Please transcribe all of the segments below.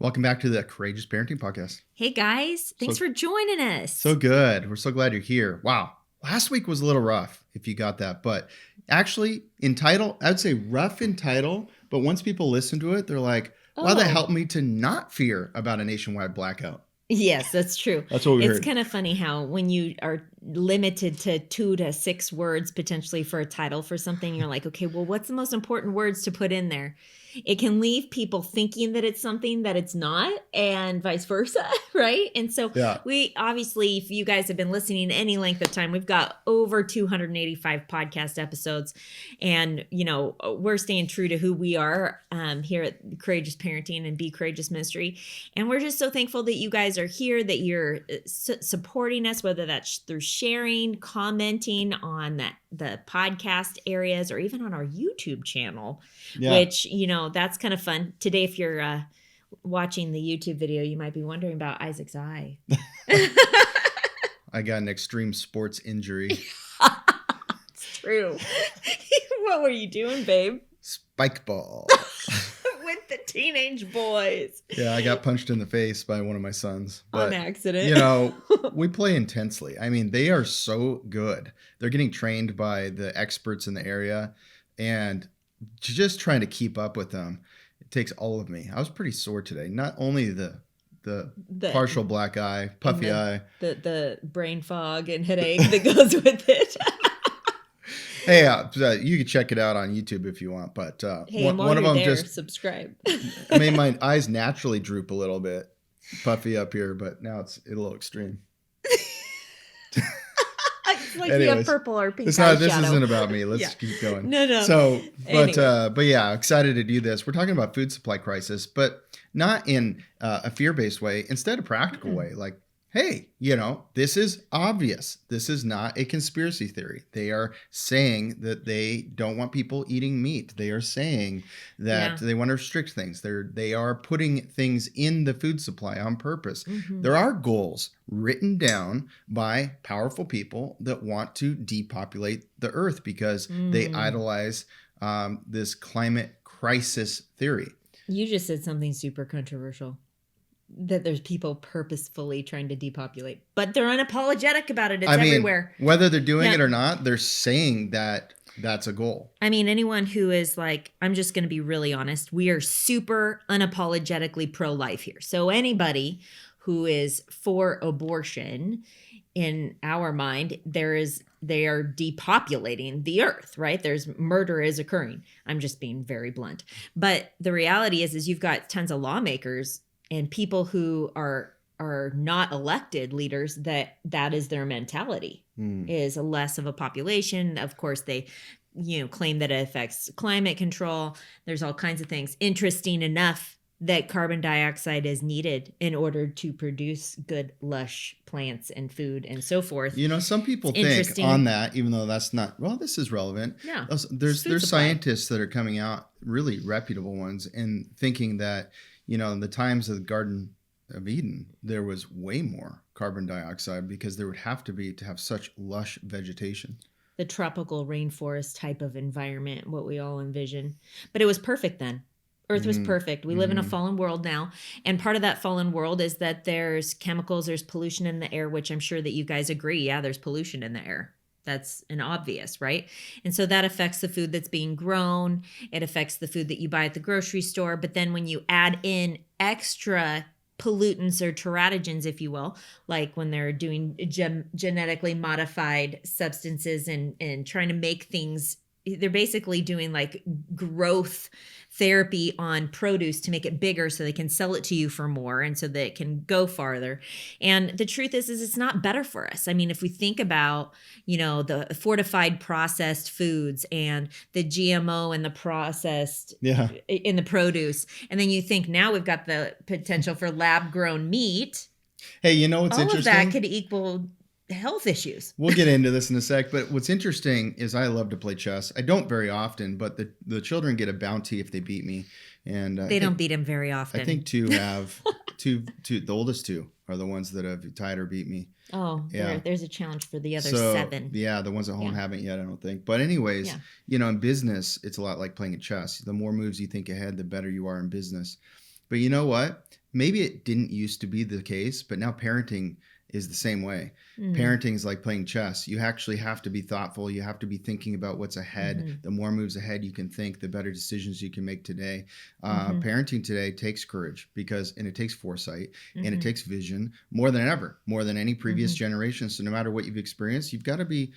Welcome back to the Courageous Parenting Podcast. Hey guys, thanks for joining us. So good. We're so glad you're here. Wow. Last week was a little rough, if you got that. But actually, in title, I would say rough in title. But once people listen to it, they're like, wow, that helped me to not fear about a nationwide blackout. Yes, that's true. That's what we heard. It's kind of funny how when you are limited to 2 to 6 words potentially for a title for something, you're like, okay, well, what's the most important words to put in there? It can leave people thinking that it's something that it's not, and vice versa, right? And so we obviously, if you guys have been listening any length of time, we've got over 285 podcast episodes, and we're staying true to who we are here at Courageous Parenting and Be Courageous Ministry, and we're just so thankful that you guys are here, that you're supporting us, whether that's through sharing, commenting on the podcast areas, or even on our YouTube channel, which, that's kind of fun. Today, if you're watching the YouTube video, you might be wondering about Isaac's eye. I got an extreme sports injury. It's true. What were you doing, babe? Spike ball. With the teenage boys. Yeah, I got punched in the face by one of my sons. But, on accident. We play intensely. I mean, they are so good. They're getting trained by the experts in the area, and just trying to keep up with them, it takes all of me. I was pretty sore today. Not only the partial black eye, puffy eye. The brain fog and headache that goes with it. Hey, you can check it out on YouTube if you want. But one of them just subscribe. I mean, my eyes naturally droop a little bit, puffy up here, but now it's a little extreme. It's like you have purple or pink this eyeshadow. Isn't about me. Let's keep going. No. So, but yeah, excited to do this. We're talking about food supply crisis, but not in a fear-based way. Instead, a practical way. Like, hey, this is obvious. This is not a conspiracy theory. They are saying that they don't want people eating meat. They are saying that they want to restrict things. They are putting things in the food supply on purpose. Mm-hmm. There are goals written down by powerful people that want to depopulate the earth because they idolize this climate crisis theory. You just said something super controversial. That there's people purposefully trying to depopulate, but they're unapologetic about it. It's everywhere. Whether they're doing it or not, they're saying that that's a goal. I mean, anyone who is like, I'm just going to be really honest. We are super unapologetically pro-life here. So anybody who is for abortion, in our mind, they are depopulating the earth, right? There's murder is occurring. I'm just being very blunt. But the reality is you've got tons of lawmakers and people who are not elected leaders that is their mentality, is a less of a population. Of course, they claim that it affects climate control. There's all kinds of things. Interesting enough that carbon dioxide is needed in order to produce good, lush plants and food and so forth. Some people think on that, even though that's not, this is relevant. Yeah. There's scientists that are coming out, really reputable ones, and thinking that, in the times of the Garden of Eden, there was way more carbon dioxide because there would have to have such lush vegetation. The tropical rainforest type of environment, what we all envision. But it was perfect then. Earth was perfect. We live in a fallen world now. And part of that fallen world is that there's chemicals, there's pollution in the air, which I'm sure that you guys agree. Yeah, there's pollution in the air. That's an obvious, right? And so that affects the food that's being grown. It affects the food that you buy at the grocery store. But then when you add in extra pollutants or teratogens, if you will, like when they're doing genetically modified substances and trying to make things, they're basically doing like growth therapy on produce to make it bigger so they can sell it to you for more and so that it can go farther. And the truth is it's not better for us. I mean, if we think about, the fortified processed foods and the GMO and the processed in the produce, and then you think now we've got the potential for lab grown meat. Hey, what's interesting? All of that could equal health issues. We'll get into this in a sec, but what's interesting is I love to play chess. I don't very often, but the children get a bounty if they beat me, and they don't beat him very often. I think two have the oldest two are the ones that have tied or beat me. Oh, yeah. There's a challenge for the other 7. Yeah, the ones at home haven't yet, I don't think. But anyways, in business, it's a lot like playing at chess. The more moves you think ahead, the better you are in business. But you know what? maybe it didn't used to be the case, but now parenting is the same way. Parenting is like playing chess. You actually have to be thoughtful. You have to be thinking about what's ahead. The more moves ahead you can think, the better decisions you can make today. Parenting today takes courage and it takes foresight and it takes vision more than ever, more than any previous generation. So no matter what you've experienced, you've got to be,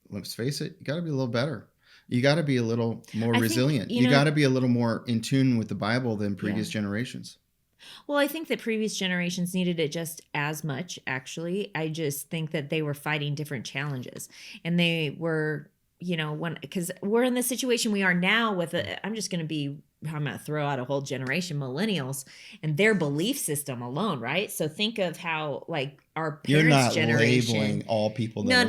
let's face it, you got to be a little better. You got to be a little more resilient. You got to be a little more in tune with the Bible than previous generations. Well, I think that previous generations needed it just as much, actually. I just think that they were fighting different challenges. And they were, because we're in the situation we are now with, I'm going to throw out a whole generation, millennials, and their belief system alone, right? So think of how, like, our parents' generation. You're not labeling all people that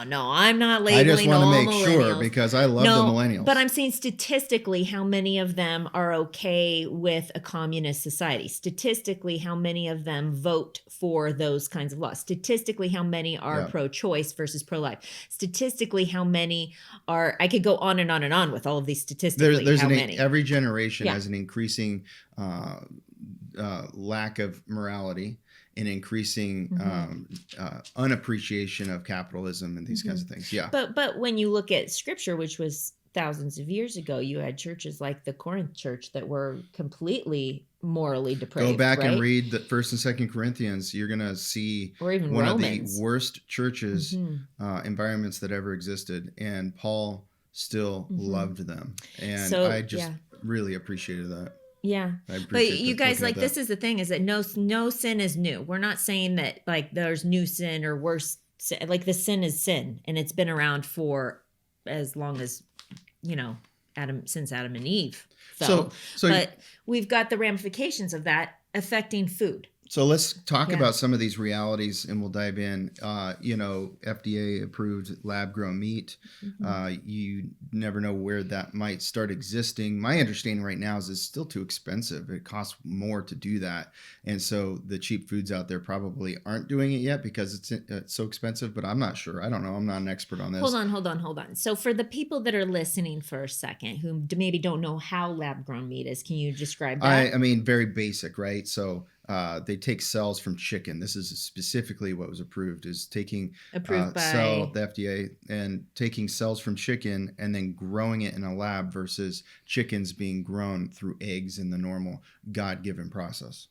No. I'm not labeling all millennials. I just want to make sure because I love the millennials. But I'm saying statistically how many of them are okay with a communist society. Statistically, how many of them vote for those kinds of laws. Statistically, how many are pro-choice versus pro-life. Statistically, how many are, I could go on and on and on with all of these statistics. Every generation has an increasing lack of morality, an increasing unappreciation of capitalism and these kinds of things. Yeah. But when you look at scripture, which was thousands of years ago, you had churches like the Corinth church that were completely morally depraved. Go back and read the 1st and 2nd Corinthians. You're going to see one Romans. of the worst churches environments that ever existed. And Paul still loved them. And I just really appreciated that. Yeah. But you guys, like, this is the thing, is that no sin is new. We're not saying that, like, there's new sin or worse sin. Like, the sin is sin, and it's been around for as long as, since Adam and Eve. So but we've got the ramifications of that affecting food. So let's talk about some of these realities, and we'll dive in. FDA approved lab grown meat. You never know where that might start existing. My understanding right now is it's still too expensive. It costs more to do that. And so the cheap foods out there probably aren't doing it yet because it's so expensive, but I'm not sure. I don't know. I'm not an expert on this. Hold on. So for the people that are listening for a second who maybe don't know how lab grown meat is, can you describe that? I mean, very basic, right? So they take cells from chicken. This is specifically what was approved, is taking by the FDA, and taking cells from chicken and then growing it in a lab versus chickens being grown through eggs in the normal God-given process.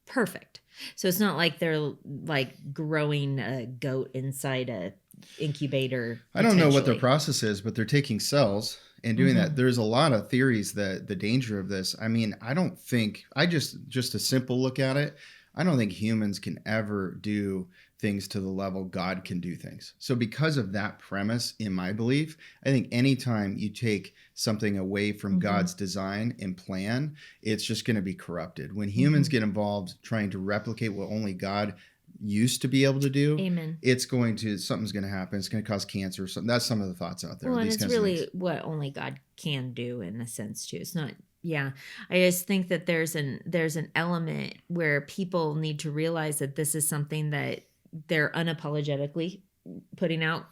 Perfect. So it's not like they're like growing a goat inside a incubator. I don't know what their process is, but they're taking cells and doing that. There's a lot of theories that the danger of this. I mean, I don't think, just a simple look at it, I don't think humans can ever do things to the level God can do things. So because of that premise, in my belief, I think anytime you take something away from God's design and plan, it's just going to be corrupted. When humans get involved trying to replicate what only God used to be able to do, something's going to happen. It's going to cause cancer or something. That's some of the thoughts out there. Well, and it's really what only God can do in a sense too. It's not. Yeah, I just think that there's an element where people need to realize that this is something that they're unapologetically putting out,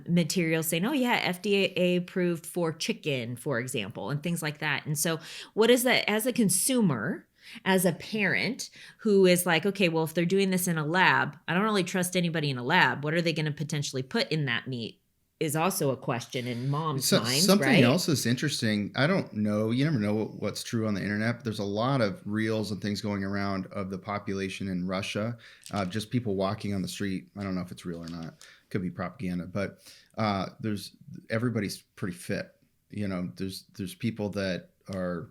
material saying, oh yeah, FDA approved for chicken, for example, and things like that. And so what is that as a consumer, as a parent who is like, okay, well, if they're doing this in a lab, I don't really trust anybody in a lab. What are they going to potentially put in that meat? Is also a question in mom's minds, something else is interesting. I don't know. You never know what's true on the internet. But there's a lot of reels and things going around of the population in Russia, just people walking on the street. I don't know if it's real or not. Could be propaganda, but everybody's pretty fit. There's people that are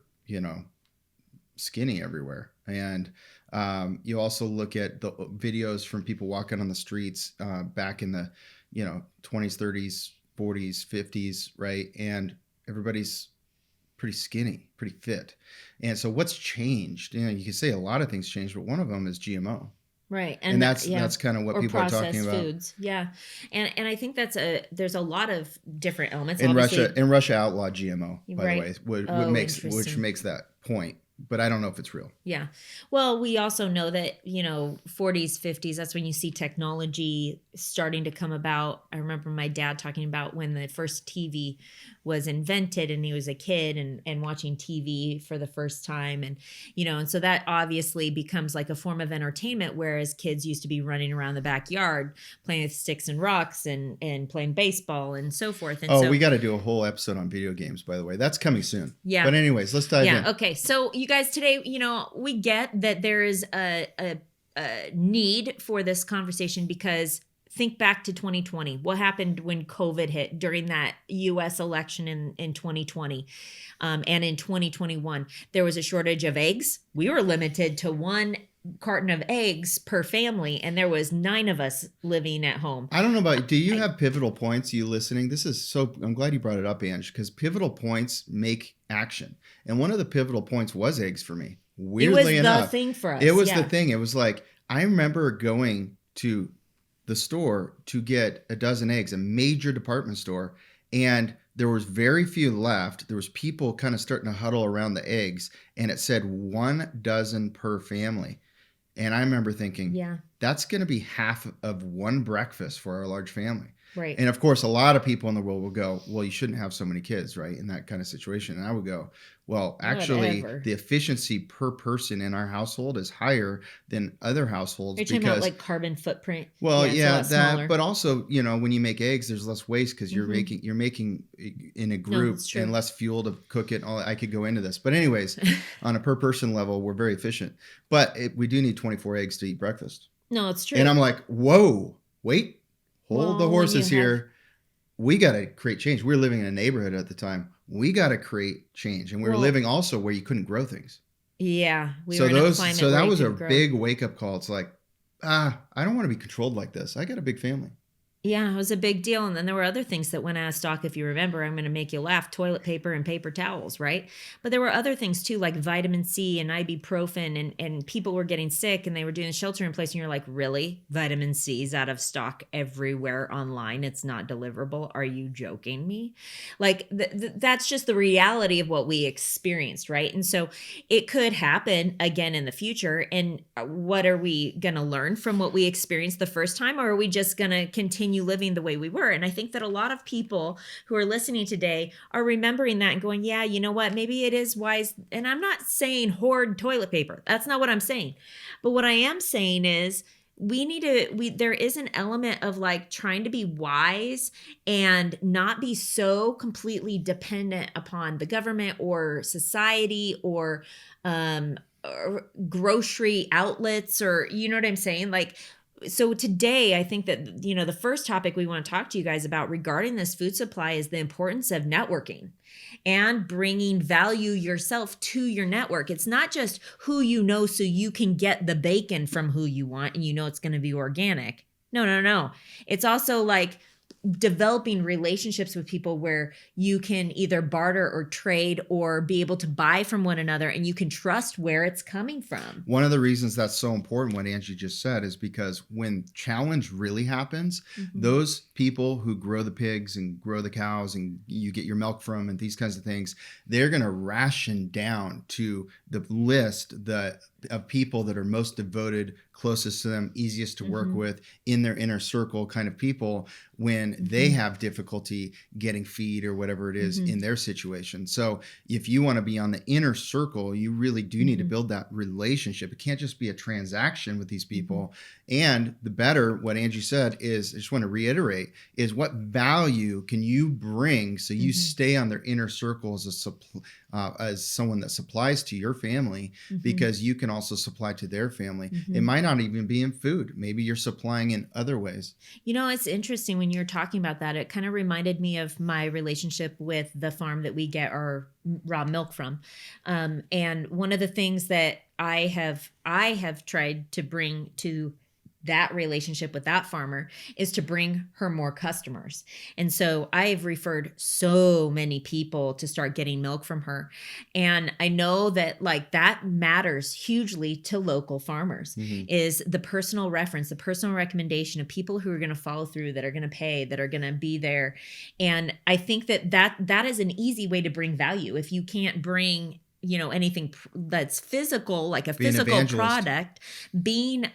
skinny everywhere, and you also look at the videos from people walking on the streets back in the 20s, 30s, 40s, 50s, right? And everybody's pretty skinny, pretty fit. And so what's changed? You can say a lot of things changed, but one of them is GMO. Right. And that's kind of what people are talking about. Foods. Yeah. And I think there's a lot of different elements. In Russia outlawed GMO, by the way, which makes that point. but I don't know if it's real. Yeah. Well, we also know that, 40s, 50s, that's when you see technology starting to come about. I remember my dad talking about when the first TV was invented and he was a kid and watching TV for the first time. And so that obviously becomes like a form of entertainment, whereas kids used to be running around the backyard playing with sticks and rocks and playing baseball and so forth. And we got to do a whole episode on video games, by the way. That's coming soon. Yeah. But anyways, let's dive in. Yeah. Okay. So you guys, today, we get that there is a need for this conversation because think back to 2020. What happened when COVID hit during that U.S. election in 2020 and in 2021? There was a shortage of eggs. We were limited to one carton of eggs per family, and there was 9 of us living at home. I don't know about, do you have pivotal points, you listening? I'm glad you brought it up, Ange, because pivotal points make action. And one of the pivotal points was eggs for me. Weirdly enough. It was the thing for us. It was the thing. It was like, I remember going to the store to get a dozen eggs, a major department store, and there was very few left. There was people kind of starting to huddle around the eggs, and it said 1 dozen per family. And I remember thinking, that's going to be half of one breakfast for our large family. Right. And of course, a lot of people in the world will go, well, you shouldn't have so many kids, right? In that kind of situation. And I would go, well, actually, the efficiency per person in our household is higher than other households. You're talking about like carbon footprint. Well, that, but also, when you make eggs, there's less waste because you're making in a group and less fuel to cook it. I could go into this, but anyways, on a per person level, we're very efficient. But we do need 24 eggs to eat breakfast. No, it's true. And I'm like, whoa, wait. Hold the horses here. We got to create change. We were living in a neighborhood at the time. We got to create change. And we were living also where you couldn't grow things. Yeah. So that was a big wake up call. It's like, I don't want to be controlled like this. I got a big family. Yeah, it was a big deal. And then there were other things that went out of stock. If you remember, I'm going to make you laugh, toilet paper and paper towels, right? But there were other things too, like vitamin C and ibuprofen, and people were getting sick and they were doing shelter in place. And you're like, really? Vitamin C is out of stock everywhere online. It's not deliverable. Are you joking me? Like that's just the reality of what we experienced, right? And so it could happen again in the future. And what are we going to learn from what we experienced the first time? Or are we just going to continue living the way we were? And I think that a lot of people who are listening today are remembering that and going, yeah, you know what, maybe it is wise. And I'm not saying hoard toilet paper. That's not what I'm saying. But what I am saying is there is an element of like trying to be wise and not be so completely dependent upon the government or society or grocery outlets, or you know what I'm saying? Like, so today, I think that, the first topic we want to talk to you guys about regarding this food supply is the importance of networking and bringing value yourself to your network. It's not just who you know so you can get the bacon from who you want and it's going to be organic. No. It's also like developing relationships with people where you can either barter or trade or be able to buy from one another, and you can trust where it's coming from. One of the reasons that's so important, what Angie just said, is because when challenge really happens, those people who grow the pigs and grow the cows and you get your milk from and these kinds of things, they're going to ration down to the list of people that are most devoted, closest to them, easiest to work with, in their inner circle kind of people, when they have difficulty getting feed or whatever it is in their situation. So if you want to be on the inner circle, you really do need to build that relationship. It can't just be a transaction with these people. And the better, what Angie said is, I just want to reiterate, is what value can you bring so you stay on their inner circle as someone that supplies to your family, because you can also supply to their family. It might not even be in food. Maybe you're supplying in other ways. It's interesting when you're talking about that. It kind of reminded me of my relationship with the farm that we get our raw milk from. And one of the things that I have tried to bring to that relationship with that farmer is to bring her more customers. And so I've referred so many people to start getting milk from her. And I know that like that matters hugely to local farmers, is the personal reference, the personal recommendation of people who are going to follow through, that are going to pay, that are going to be there. And I think that is an easy way to bring value. If you can't bring anything that's physical, like a Be an physical evangelist. product, being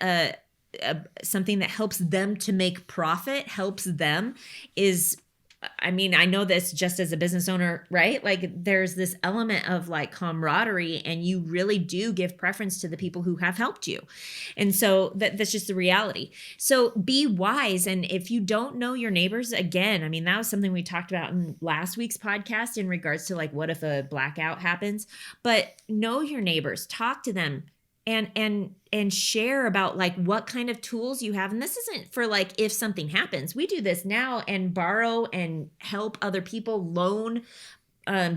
something that helps them to make profit, helps them is, I mean, I know this just as a business owner, right? Like there's this element of like camaraderie, and you really do give preference to the people who have helped you. And so that's just the reality. So be wise. And if you don't know your neighbors, again, I mean, that was something we talked about in last week's podcast in regards to like, what if a blackout happens? But know your neighbors, talk to them, and share about like what kind of tools you have. And this isn't for like if something happens. We do this now and borrow and help other people, loan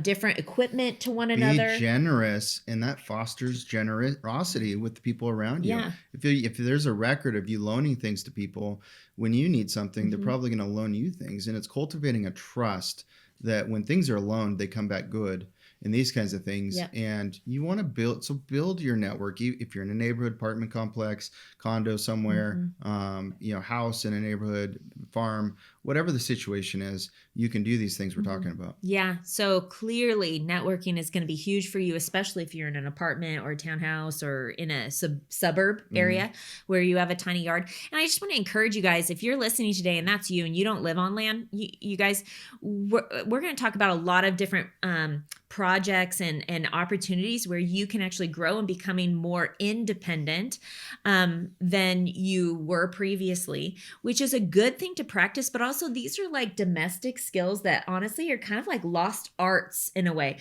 different equipment to one another. Be generous, and that fosters generosity with the people around you. Yeah. If there's a record of you loaning things to people when you need something, they're probably going to loan you things, and it's cultivating a trust that when things are loaned, they come back good. And these kinds of things. Yep. And you want to build your network. If you're in a neighborhood apartment complex, condo somewhere, house in a neighborhood, farm, whatever the situation is, you can do these things we're talking about. Yeah. So clearly networking is going to be huge for you, especially if you're in an apartment or a townhouse or in a suburb area where you have a tiny yard. And I just want to encourage you guys, if you're listening today and that's you and you don't live on land, you guys, we're going to talk about a lot of different projects and opportunities where you can actually grow and becoming more independent than you were previously, which is a good thing to practice. But also these are like domestic skills that honestly are kind of like lost arts in a way.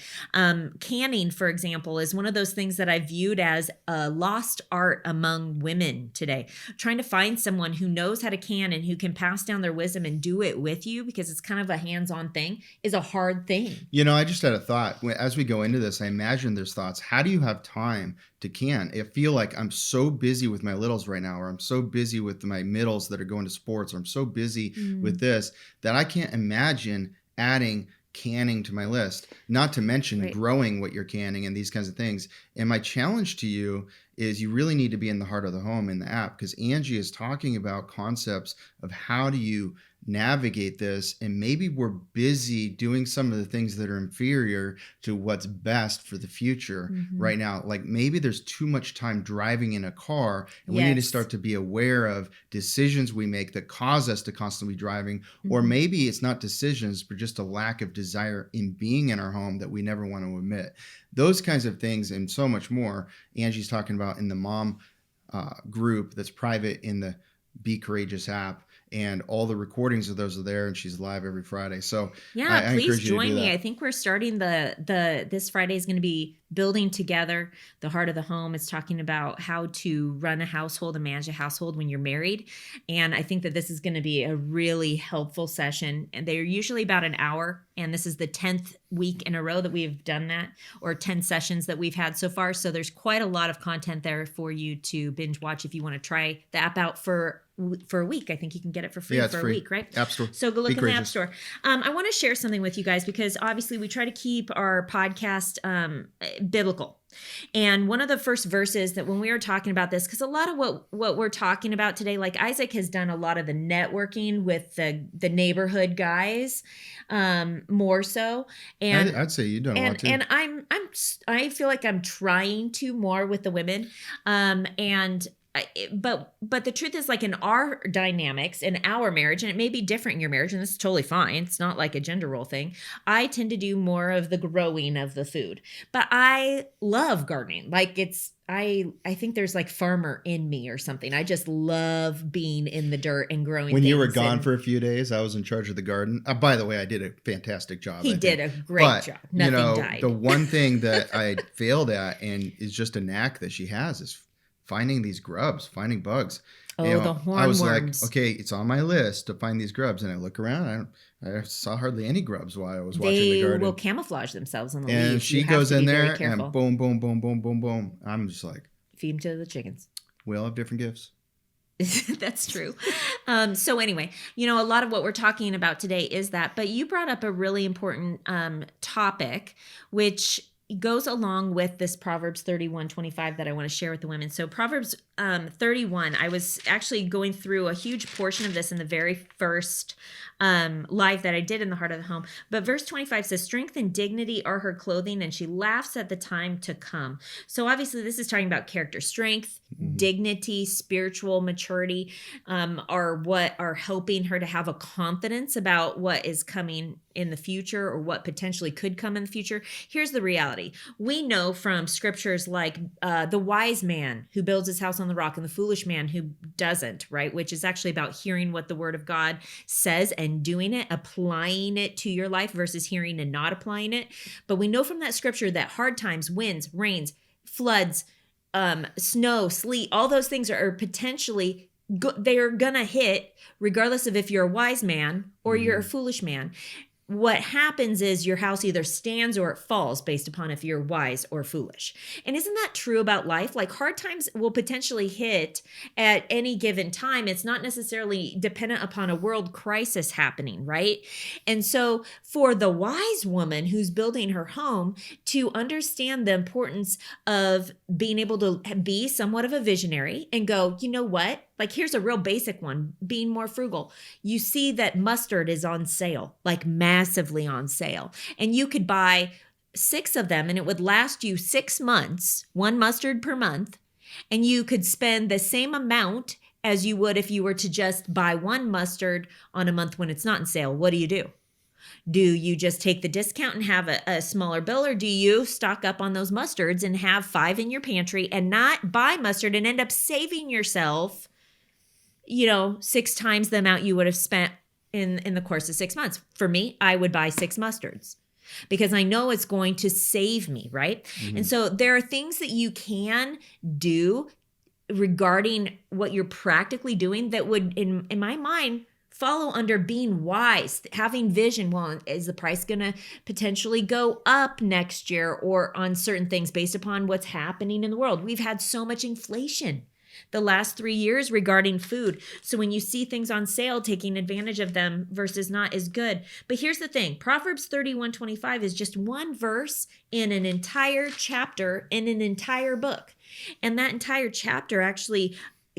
Canning, for example, is one of those things that I viewed as a lost art among women today. Trying to find someone who knows how to can and who can pass down their wisdom and do it with you, because it's kind of a hands-on thing, is a hard thing. I just had a thought. As we go into this, I imagine there's thoughts. How do you have time to can? I feel like I'm so busy with my littles right now, or I'm so busy with my middles that are going to sports, or I'm so busy with this that I can't imagine adding canning to my list, not to mention growing what you're canning and these kinds of things. And my challenge to you is you really need to be in the heart of the home in the app, because Angie is talking about concepts of how do you navigate this, and maybe we're busy doing some of the things that are inferior to what's best for the future right now. Like maybe there's too much time driving in a car, and we need to start to be aware of decisions we make that cause us to constantly be driving, or maybe it's not decisions, but just a lack of desire in being in our home that we never want to admit. Those kinds of things and so much more Angie's talking about in the mom group that's private in the Be Courageous app. And all the recordings of those are there, and she's live every Friday. So yeah, please join me. I think we're starting this Friday is going to be building together the heart of the home. It's talking about how to run a household and manage a household when you're married. And I think that this is going to be a really helpful session. And they're usually about an hour. And this is the 10th week in a row that we've done that, or 10 sessions that we've had so far. So there's quite a lot of content there for you to binge watch if you want to try the app out for a week. I think you can get it for free for a week, right? App Store. So go look in the App Store. I want to share something with you guys, because obviously we try to keep our podcast biblical. And one of the first verses that when we were talking about this, because a lot of what we're talking about today, like Isaac has done a lot of the networking with the neighborhood guys, more so. And I'd say you've done a lot too. And I feel like I'm trying to more with the women. But the truth is, like in our dynamics, in our marriage, and it may be different in your marriage, and this is totally fine. It's not like a gender role thing. I tend to do more of the growing of the food, but I love gardening. Like I think there's like farmer in me or something. I just love being in the dirt and growing. When you were gone for a few days, I was in charge of the garden. By the way, I did a fantastic job. He did a great job. Nothing died. The one thing that I failed at, and is just a knack that she has, is finding these grubs, finding bugs. Oh, the hornworms. I was like, okay, it's on my list to find these grubs. And I look around, I saw hardly any grubs while I was watching the garden. They will camouflage themselves on the leaves. And she goes in there and boom, boom, boom, boom, boom, boom. I'm just like, feed them to the chickens. We all have different gifts. That's true. So anyway, a lot of what we're talking about today is that, but you brought up a really important topic, which goes along with this Proverbs 31:25 that I want to share with the women. So Proverbs 31, I was actually going through a huge portion of this in the very first live that I did in the Heart of the Home. But verse 25 says, strength and dignity are her clothing, and she laughs at the time to come. So obviously this is talking about character. Strength, dignity, spiritual maturity are what are helping her to have a confidence about what is coming in the future or what potentially could come in the future. Here's the reality. We know from scriptures like the wise man who builds his house on the rock and the foolish man who doesn't, right? Which is actually about hearing what the word of God says and doing it, applying it to your life versus hearing and not applying it. But we know from that scripture that hard times, winds, rains, floods, snow, sleet, all those things are potentially they are gonna hit regardless of if you're a wise man or you're a foolish man. What happens is your house either stands or it falls based upon if you're wise or foolish. And isn't that true about life? Like hard times will potentially hit at any given time. It's not necessarily dependent upon a world crisis happening, right? And so for the wise woman who's building her home to understand the importance of being able to be somewhat of a visionary and go, you know what? Like here's a real basic one, being more frugal. You see that mustard is on sale, like massively on sale. And you could buy 6 of them and it would last you 6 months, 1 mustard per month. And you could spend the same amount as you would if you were to just buy 1 mustard on a month when it's not on sale. What do? Do you just take the discount and have a smaller bill, or do you stock up on those mustards and have 5 in your pantry and not buy mustard and end up saving yourself 6 times the amount you would have spent in the course of 6 months? For me, I would buy 6 mustards because I know it's going to save me, right? Mm-hmm. And so there are things that you can do regarding what you're practically doing that would, in my mind, follow under being wise, having vision. Well, is the price going to potentially go up next year or on certain things based upon what's happening in the world? We've had so much inflation the last 3 years regarding food. So when you see things on sale, taking advantage of them versus not is good. But here's the thing. Proverbs 31:25 is just one verse in an entire chapter in an entire book. And that entire chapter actually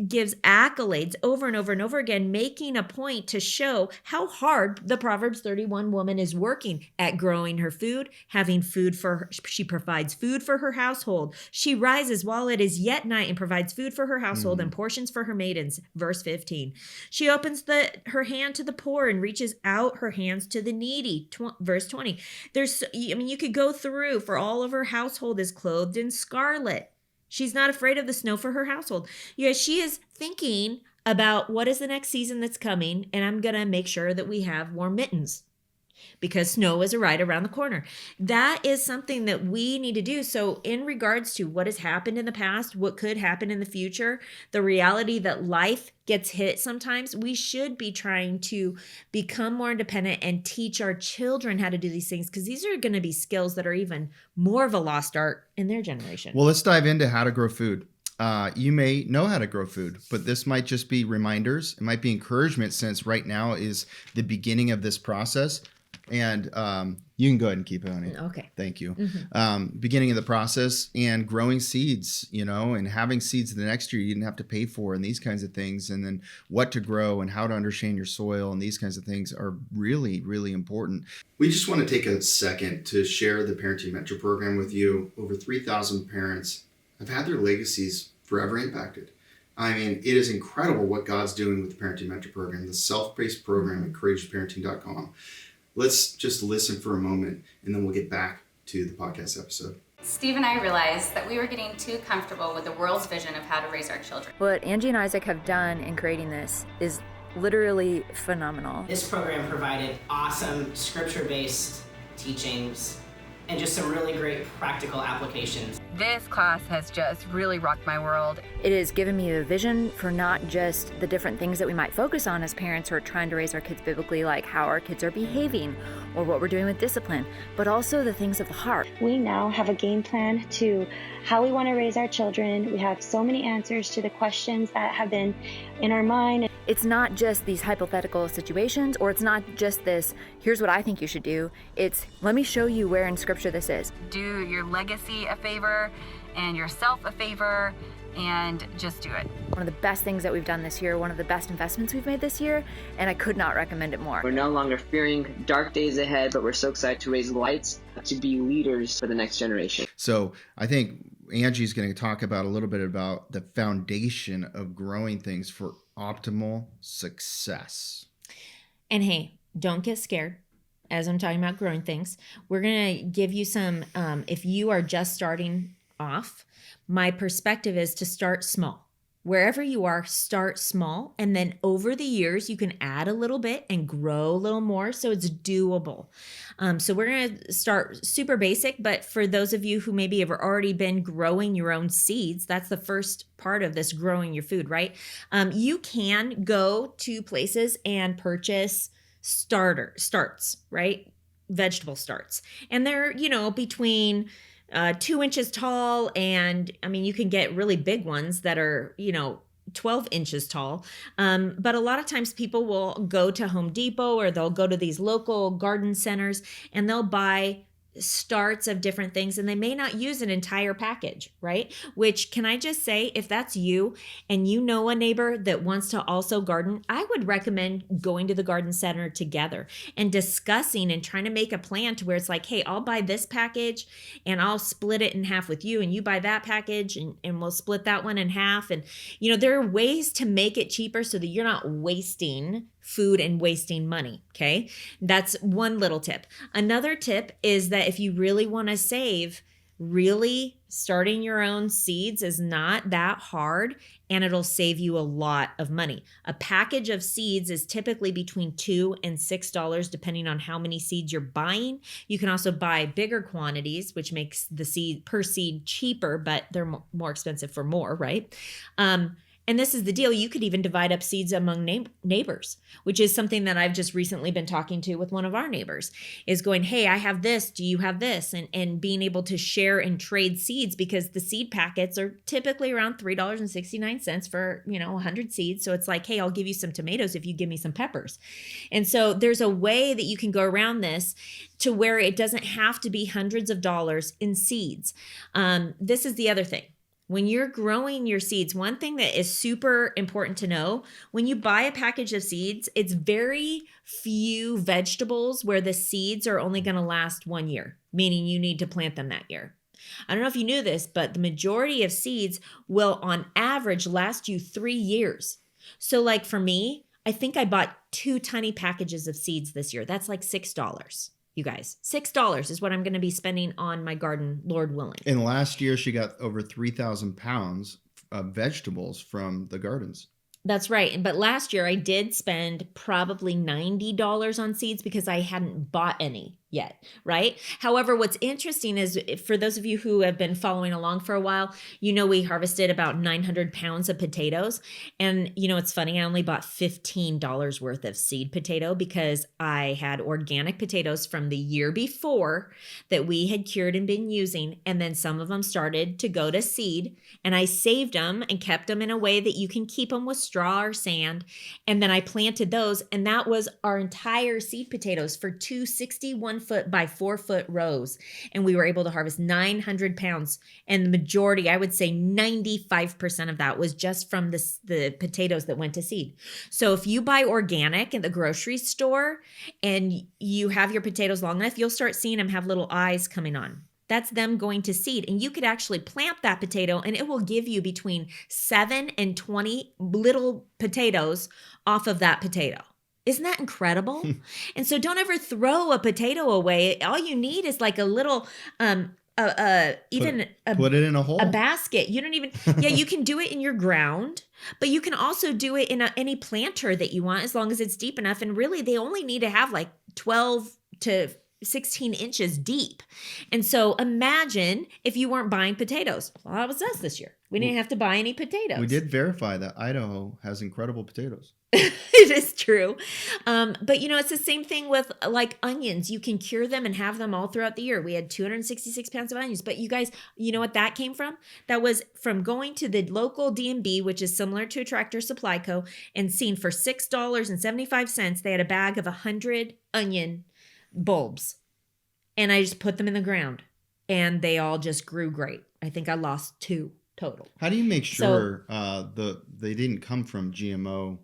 gives accolades over and over and over again, making a point to show how hard the Proverbs 31 woman is working at growing her food, having food for her. She provides food for her household. She rises while it is yet night and provides food for her household and portions for her maidens. Verse 15. She opens her hand to the poor and reaches out her hands to the needy. Verse 20. You could go through, for all of her household is clothed in scarlet. She's not afraid of the snow for her household. She is thinking about what is the next season that's coming, and I'm going to make sure that we have warm mittens because snow is right around the corner. That is something that we need to do. So in regards to what has happened in the past, what could happen in the future, the reality that life gets hit sometimes, we should be trying to become more independent and teach our children how to do these things, because these are going to be skills that are even more of a lost art in their generation. Well, let's dive into how to grow food. You may know how to grow food, but this might just be reminders. It might be encouragement, since right now is the beginning of this process. And you can go ahead and keep on it. Okay. Thank you. Mm-hmm. Beginning of the process and growing seeds, and having seeds the next year you didn't have to pay for, and these kinds of things. And then what to grow and how to understand your soil and these kinds of things are really, really important. We just want to take a second to share the Parenting Mentor Program with you. Over 3,000 parents have had their legacies forever impacted. I mean, it is incredible what God's doing with the Parenting Mentor Program, the self-paced program at courageousparenting.com. Let's just listen for a moment, and then we'll get back to the podcast episode. Steve and I realized that we were getting too comfortable with the world's vision of how to raise our children. What Angie and Isaac have done in creating this is literally phenomenal. This program provided awesome scripture-based teachings and just some really great practical applications. This class has just really rocked my world. It has given me a vision for not just the different things that we might focus on as parents who are trying to raise our kids biblically, like how our kids are behaving or what we're doing with discipline, but also the things of the heart. We now have a game plan to how we want to raise our children. We have so many answers to the questions that have been in our mind. It's not just these hypothetical situations, or it's not just this, here's what I think you should do. It's, let me show you where in Scripture this is. Do your legacy a favor and yourself a favor, and just do it. One of the best things that we've done this year, one of the best investments we've made this year, and I could not recommend it more. We're no longer fearing dark days ahead, but we're so excited to raise lights, to be leaders for the next generation. So I think Angie's going to talk about a little bit about the foundation of growing things for optimal success. And hey, don't get scared. As I'm talking about growing things, we're going to give you some, if you are just starting off, my perspective is to start small. Wherever you are, start small. And then over the years, you can add a little bit and grow a little more. So it's doable. So we're going to start super basic. But for those of you who maybe have already been growing your own seeds, that's the first part of this, growing your food, right? You can go to places and purchase starts, right? Vegetable starts. And they're, between 2 inches tall, and I mean, you can get really big ones that are 12 inches tall, but a lot of times people will go to Home Depot, or they'll go to these local garden centers, and they'll buy starts of different things, and they may not use an entire package, right? Which, can I just say, if that's you and you know a neighbor that wants to also garden, I would recommend going to the garden center together and discussing and trying to make a plan to where it's like, hey, I'll buy this package and I'll split it in half with you, and you buy that package and we'll split that one in half. And there are ways to make it cheaper so that you're not wasting food and wasting money. Okay. That's one little tip. Another tip is that if you really want to save, really starting your own seeds is not that hard, and it'll save you a lot of money. A package of seeds is typically between $2 and $6, depending on how many seeds you're buying. You can also buy bigger quantities, which makes the seed per seed cheaper, but they're more expensive for more, right? And this is the deal. You could even divide up seeds among neighbors, which is something that I've just recently been talking to with one of our neighbors, is going, hey, I have this. Do you have this? And being able to share and trade seeds, because the seed packets are typically around $3.69 for, 100 seeds. So it's like, hey, I'll give you some tomatoes if you give me some peppers. And so there's a way that you can go around this to where it doesn't have to be hundreds of dollars in seeds. This is the other thing. When you're growing your seeds, one thing that is super important to know, when you buy a package of seeds, it's very few vegetables where the seeds are only going to last 1 year, meaning you need to plant them that year. I don't know if you knew this, but the majority of seeds will on average last you 3 years. So like for me, I think I bought 2 tiny packages of seeds this year. That's like $6. You guys, $6 is what I'm going to be spending on my garden, Lord willing. And last year, she got over 3,000 pounds of vegetables from the gardens. That's right. But last year, I did spend probably $90 on seeds because I hadn't bought any yet, right? However, what's interesting is, for those of you who have been following along for a while, we harvested about 900 pounds of potatoes. And it's funny, I only bought $15 worth of seed potato because I had organic potatoes from the year before that we had cured and been using. And then some of them started to go to seed, and I saved them and kept them in a way that you can keep them with straw or sand. And then I planted those, and that was our entire seed potatoes for 2 61-foot by 4-foot rows. And we were able to harvest 900 pounds. And the majority, I would say 95% of that was just from the potatoes that went to seed. So if you buy organic in the grocery store and you have your potatoes long enough, you'll start seeing them have little eyes coming on. That's them going to seed. And you could actually plant that potato, and it will give you between 7 and 20 little potatoes off of that potato. Isn't that incredible? And so don't ever throw a potato away. All you need is like a little, put it in a hole, a basket. You don't even, you can do it in your ground, but you can also do it in any planter that you want, as long as it's deep enough. And really, they only need to have like 12 to 16 inches deep. And so imagine if you weren't buying potatoes. Well, that was us this year. We didn't have to buy any potatoes. We did verify that Idaho has incredible potatoes. It is true. But it's the same thing with like onions. You can cure them and have them all throughout the year. We had 266 pounds of onions. But you guys, you know what that came from? That was from going to the local D&B, which is similar to a Tractor Supply Co., and seeing for $6.75, they had a bag of 100 onion bulbs. And I just put them in the ground. And they all just grew great. I think I lost 2 total. How do you make sure they didn't come from GMO?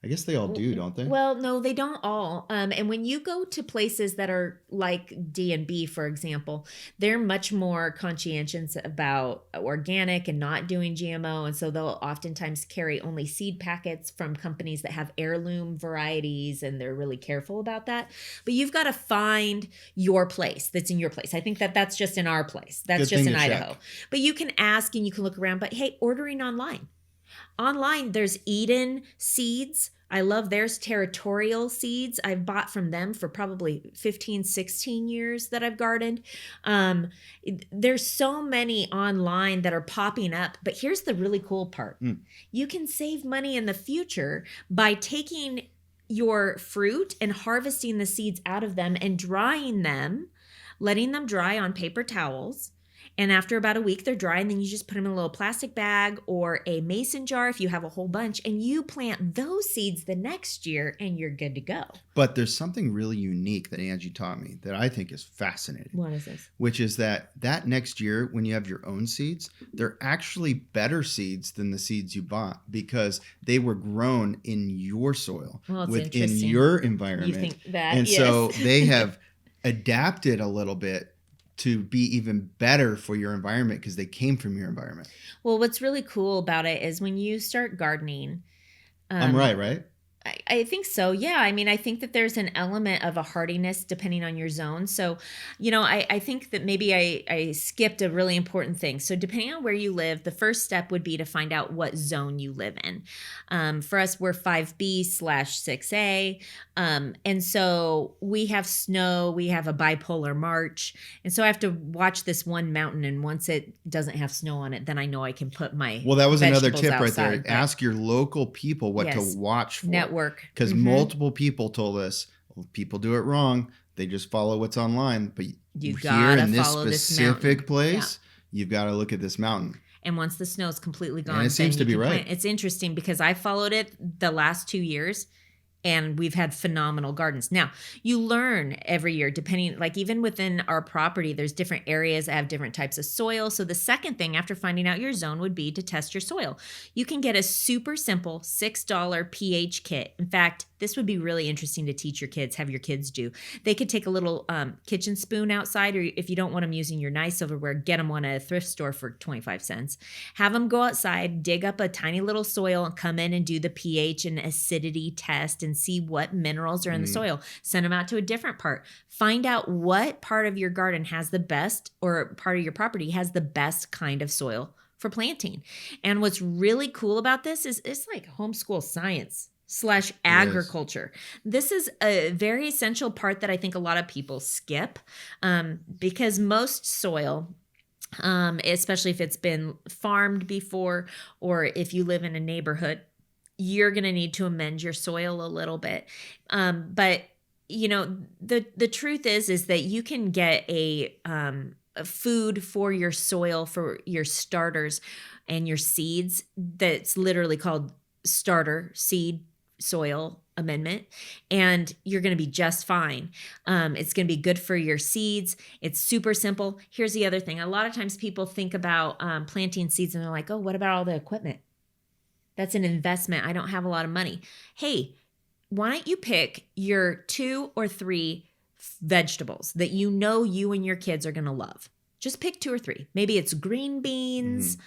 I guess they all do, don't they? Well, no, they don't all. And when you go to places that are like D&B, for example, they're much more conscientious about organic and not doing GMO. And so they'll oftentimes carry only seed packets from companies that have heirloom varieties, and they're really careful about that. But you've got to find your place that's in your place. I think that's just in our place. That's just in Idaho. Check. But you can ask and you can look around. But hey, ordering online. Online, there's Eden Seeds. I love theirs, Territorial Seeds. I've bought from them for probably 15, 16 years that I've gardened. There's so many online that are popping up. But here's the really cool part. You can save money in the future by taking your fruit and harvesting the seeds out of them and drying them, letting them dry on paper towels. And after about a week, they're dry, and then you just put them in a little plastic bag or a mason jar if you have a whole bunch, and you plant those seeds the next year, and you're good to go. But there's something really unique that Angie taught me that I think is fascinating. What is this? Which is that next year, when you have your own seeds, they're actually better seeds than the seeds you bought because they were grown in your soil, within your environment. You think that, and yes. so they have adapted a little bit to be even better for your environment because they came from your environment. Well, what's really cool about it is when you start gardening. I'm right? I think so. Yeah. I mean, I think that there's an element of a hardiness depending on your zone. So, I think that maybe I skipped a really important thing. So depending on where you live, the first step would be to find out what zone you live in. For us, we're 5B/6A. And so we have snow, we have a bipolar March. And so I have to watch this one mountain. And once it doesn't have snow on it, then I know I can put my Well, that was another tip outside, right there. Ask your local people what to watch for. Network. Because multiple people told us, people do it wrong. They just follow what's online. But you here in this specific place, you've got to look at this mountain. And once the snow is completely gone, and it seems to be right. It's interesting because I followed it the last 2 years. And we've had phenomenal gardens. Now, you learn every year, depending, like even within our property, there's different areas that have different types of soil. So the second thing after finding out your zone would be to test your soil. You can get a super simple $6 pH kit. In fact, this would be really interesting to teach your kids, have your kids do. They could take a little kitchen spoon outside, or if you don't want them using your nice silverware, get them one at a thrift store for 25 cents. Have them go outside, dig up a tiny little soil, and come in and do the pH and acidity test and see what minerals are in the soil. Send them out to a different part. Find out what part of your garden has the best, or part of your property has the best kind of soil for planting. And what's really cool about this is it's like homeschool science / agriculture. This is a very essential part that I think a lot of people skip because most soil, especially if it's been farmed before, or if you live in a neighborhood, you're going to need to amend your soil a little bit. But the truth is that you can get a food for your soil, for your starters and your seeds, that's literally called starter seed soil amendment, and you're going to be just fine. It's going to be good for your seeds. It's super simple. Here's the other thing. A lot of times people think about planting seeds and they're like, oh, what about all the equipment? That's an investment. I don't have a lot of money. Hey, why don't you pick your 2 or 3 vegetables that you and your kids are going to love? Just pick 2 or 3. Maybe it's green beans.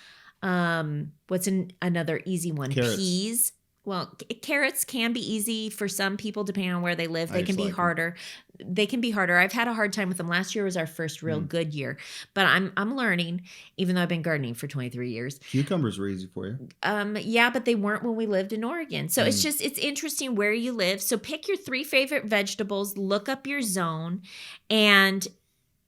What's another easy one? Carrots. Peas. Well, carrots can be easy for some people depending on where they live. They I can just be like 'em. harder. They can be harder. I've had a hard time with them. Last year was our first real good year, but I'm learning, even though I've been gardening for 23 years. Cucumbers were easy for you. Yeah, but they weren't when we lived in Oregon. So it's interesting where you live. So pick your 3 favorite vegetables, look up your zone, and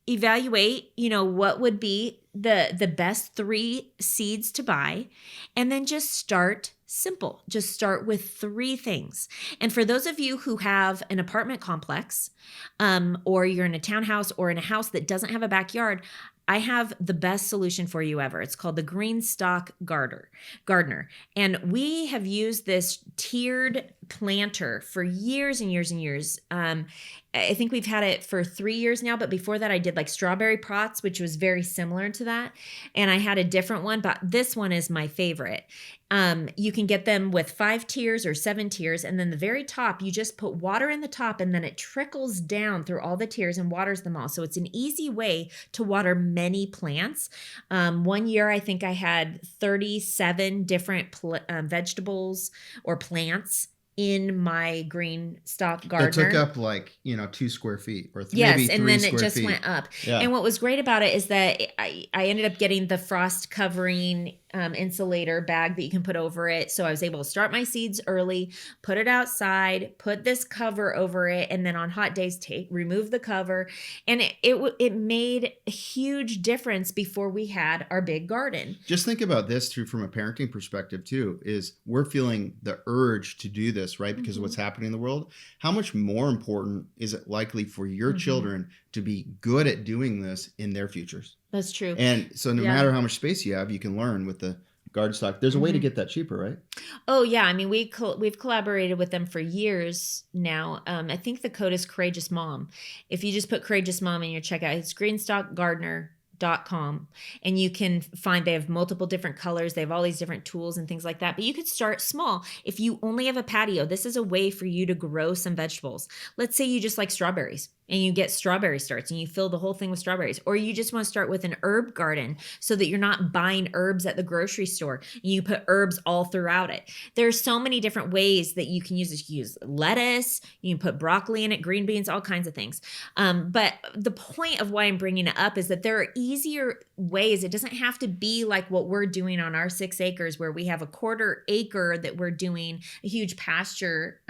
evaluate, what would be the best 3 seeds to buy, and then just start simple. Just start with 3 things. And for those of you who have an apartment complex, or you're in a townhouse or in a house that doesn't have a backyard, I have the best solution for you ever. It's called the Green Stock Gardener. And we have used this tiered planter for years and years and years. I think we've had it for 3 years now, but before that I did like strawberry pots, which was very similar to that. And I had a different one, but this one is my favorite. You can get them with 5 tiers or 7 tiers. And then the very top, you just put water in the top and then it trickles down through all the tiers and waters them all. So it's an easy way to water many plants. One year, I think I had 37 different vegetables or plants in my Green Stock Gardener. It took up like 2 square feet or Yes, maybe 3 and then square it just feet. went up. Yeah. And what was great about it is that I ended up getting the frost covering insulator bag that you can put over it. So I was able to start my seeds early, put it outside, put this cover over it, and then on hot days remove the cover. And it made a huge difference before we had our big garden. Just think about this too from a parenting perspective too, is we're feeling the urge to do this, right? Because of what's happening in the world. How much more important is it likely for your children to be good at doing this in their futures? That's true. And so no matter how much space you have, you can learn with the garden stock. There's a way to get that cheaper, right? Oh yeah. I mean, we've collaborated with them for years now. I think the code is Courageous Mom. If you just put Courageous Mom in your checkout, it's greenstockgardener.com, and you can find they have multiple different colors. They have all these different tools and things like that, but you could start small. If you only have a patio, this is a way for you to grow some vegetables. Let's say you just like strawberries and you get strawberry starts and you fill the whole thing with strawberries, or you just want to start with an herb garden so that you're not buying herbs at the grocery store and you put herbs all throughout it. There's so many different ways that you can use this. You use lettuce, you can put broccoli in it, green beans, all kinds of things. But the point of why I'm bringing it up is that there are easier ways. It doesn't have to be like what we're doing on our 6 acres where we have a 1/4 acre that we're doing a huge pasture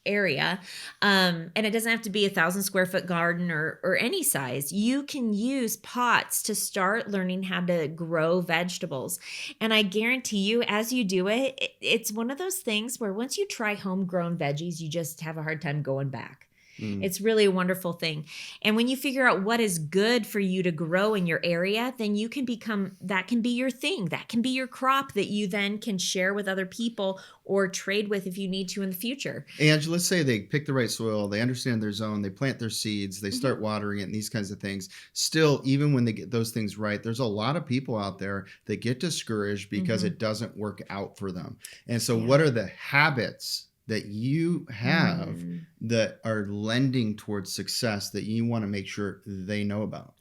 area. And it doesn't have to be 1,000 square foot garden or any size. You can use pots to start learning how to grow vegetables. And I guarantee you, as you do it, it's one of those things where once you try homegrown veggies, you just have a hard time going back. It's really a wonderful thing. And when you figure out what is good for you to grow in your area, then you can that can be your thing. That can be your crop that you then can share with other people or trade with if you need to in the future. And let's say they pick the right soil, they understand their zone, they plant their seeds, they start watering it and these kinds of things. Still, even when they get those things right, there's a lot of people out there that get discouraged because it doesn't work out for them. And so what are the habits that you have that are lending towards success that you want to make sure they know about?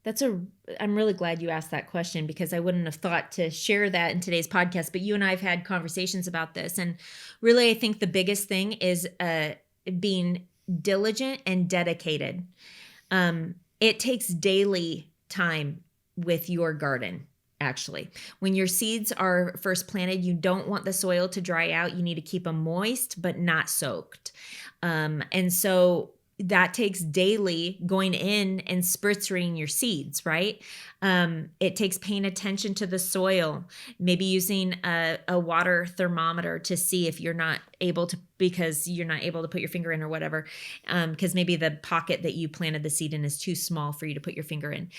I'm really glad you asked that question because I wouldn't have thought to share that in today's podcast, but you and I have had conversations about this. And really, I think the biggest thing is being diligent and dedicated. It takes daily time with your garden. Actually, when your seeds are first planted, you don't want the soil to dry out. You need to keep them moist, but not soaked. And so that takes daily going in and spritzing your seeds, right? It takes paying attention to the soil, maybe using a water thermometer to see if you're not able to, because you're not able to put your finger in or whatever, because maybe the pocket that you planted the seed in is too small for you to put your finger in.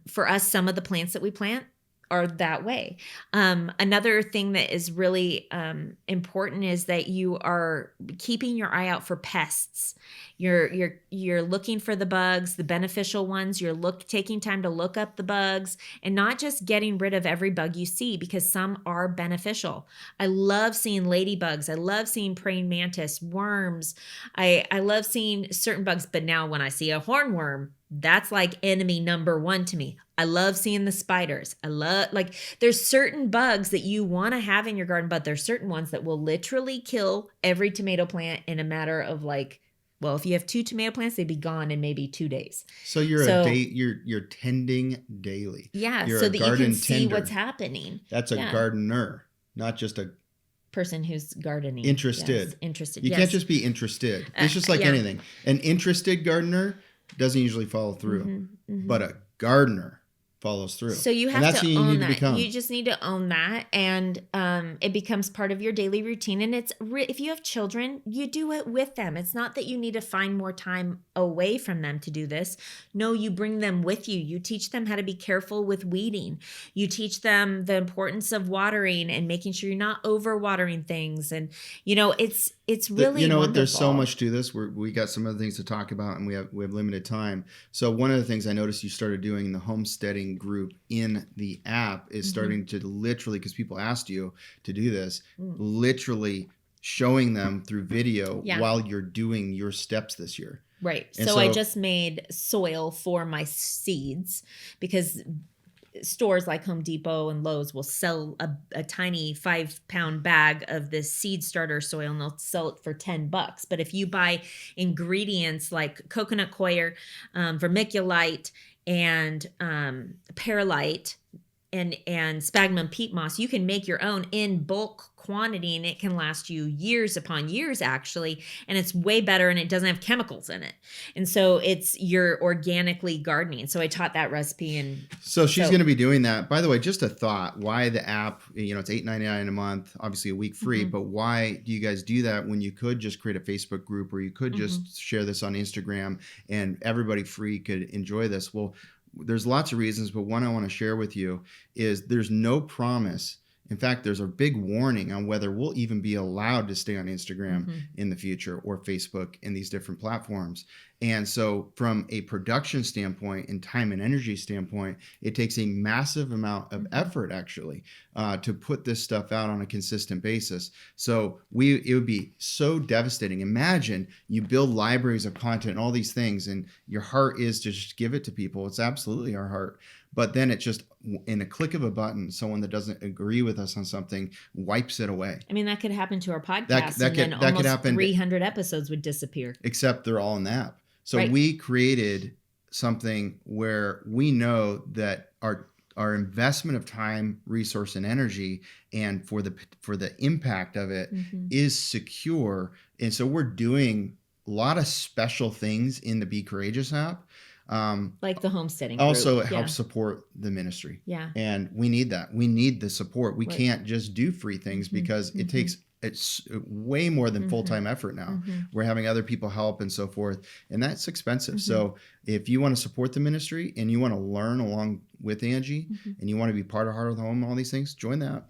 For us, some of the plants that we plant are that way. Another thing that is really important is that you are keeping your eye out for pests. You're looking for the bugs, the beneficial ones. You're taking time to look up the bugs and not just getting rid of every bug you see, because some are beneficial. I love seeing ladybugs. I love seeing praying mantis, worms. I love seeing certain bugs, but now when I see a hornworm, that's like enemy number one to me. I love seeing the spiders. There's certain bugs that you want to have in your garden, but there's certain ones that will literally kill every tomato plant in a matter of if you have 2 tomato plants, they'd be gone in maybe 2 days. So you're tending daily. Yeah, You're so a that you garden can see tender. what's happening. That's a gardener, not just a person who's gardening. interested. Yes, interested. You yes. can't just be interested. It's just like anything. An interested gardener doesn't usually follow through, but a gardener follows through. So you And have that's to who you own need that. to become. You just need to own that, and it becomes part of your daily routine. And if you have children, you do it with them. It's not that you need to find more time away from them to do this. No, you bring them with you. You teach them how to be careful with weeding. You teach them the importance of watering and making sure you're not overwatering things. And it's really wonderful. There's so much to this. We got some other things to talk about, and we have limited time. So one of the things I noticed you started doing in the homesteading group in the app is starting to literally, because people asked you to do this, literally showing them through video while you're doing your steps this year. Right. And So I just made soil for my seeds, because stores like Home Depot and Lowe's will sell a tiny 5-pound bag of this seed starter soil, and they'll sell it for $10. But if you buy ingredients like coconut coir, vermiculite, and perlite, and sphagnum peat moss, you can make your own in bulk quantity, and it can last you years upon years, actually. And it's way better, and it doesn't have chemicals in it. And so you're organically gardening. So I taught that recipe. And so she's going to be doing that. By the way, just a thought, why the app, it's $8.99 a month, obviously a week free, but why do you guys do that when you could just create a Facebook group, or you could just share this on Instagram and everybody free could enjoy this? Well, there's lots of reasons, but one I want to share with you is there's no promise. In fact, there's a big warning on whether we'll even be allowed to stay on Instagram in the future, or Facebook, in these different platforms. And so from a production standpoint and time and energy standpoint, it takes a massive amount of effort, actually, to put this stuff out on a consistent basis. So it would be so devastating. Imagine you build libraries of content and all these things, and your heart is to just give it to people. It's absolutely our heart. But then it's just in a click of a button, someone that doesn't agree with us on something wipes it away. I mean, that could happen to our podcast, that and then could almost happen 300 episodes would disappear. Except they're all in the app. So we created something where we know that our investment of time, resource, and energy, and for the impact of it is secure. And so we're doing a lot of special things in the Be Courageous app. Like the homesteading also group. It helps support the ministry. Yeah. And we need that. We need the support. We can't just do free things, because it's way more than full-time effort now. We're having other people help and so forth, and that's expensive. So if you want to support the ministry and you want to learn along with Angie and you want to be part of Heart of the Home, all these things, join that.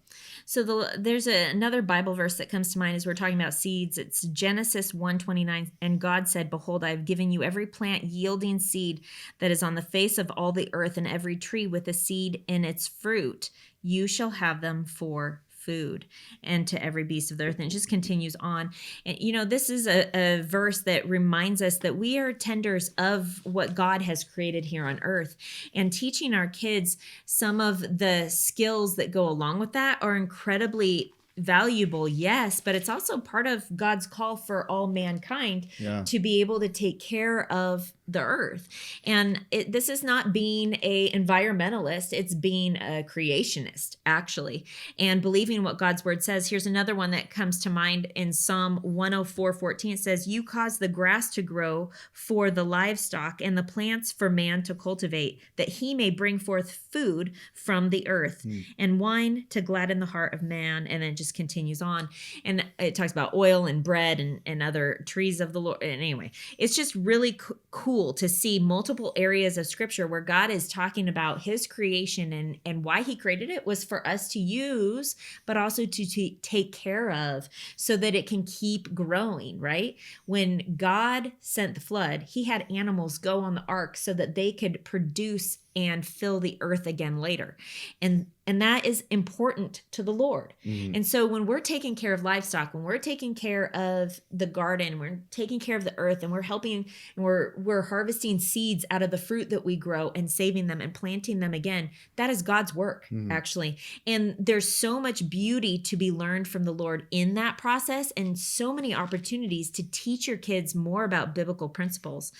So there's another Bible verse that comes to mind as we're talking about seeds. It's Genesis 1:29. And God said, "Behold, I have given you every plant yielding seed that is on the face of all the earth, and every tree with a seed in its fruit. You shall have them for food, and to every beast of the earth." And it just continues on. And this is a verse that reminds us that we are tenders of what God has created here on earth, and teaching our kids some of the skills that go along with that are incredibly valuable, yes, but it's also part of God's call for all mankind to be able to take care of the earth. And this is not being a environmentalist, it's being a creationist, actually, and believing what God's word says. Here's another one that comes to mind in Psalm 104:14. It says, "You cause the grass to grow for the livestock, and the plants for man to cultivate, that he may bring forth food from the earth, and wine to gladden the heart of man." And then it just continues on. And it talks about oil and bread and other trees of the Lord. And anyway, it's just really cool cool to see multiple areas of scripture where God is talking about his creation and why he created it was for us to use, but also to take care of so that it can keep growing, right? When God sent the flood, he had animals go on the ark so that they could produce and fill the earth again later. And that is important to the Lord. Mm-hmm. And so when we're taking care of livestock, when we're taking care of the garden, we're taking care of the earth, and we're helping, and we're harvesting seeds out of the fruit that we grow and saving them and planting them again, that is God's work, actually. And there's so much beauty to be learned from the Lord in that process, and so many opportunities to teach your kids more about biblical principles.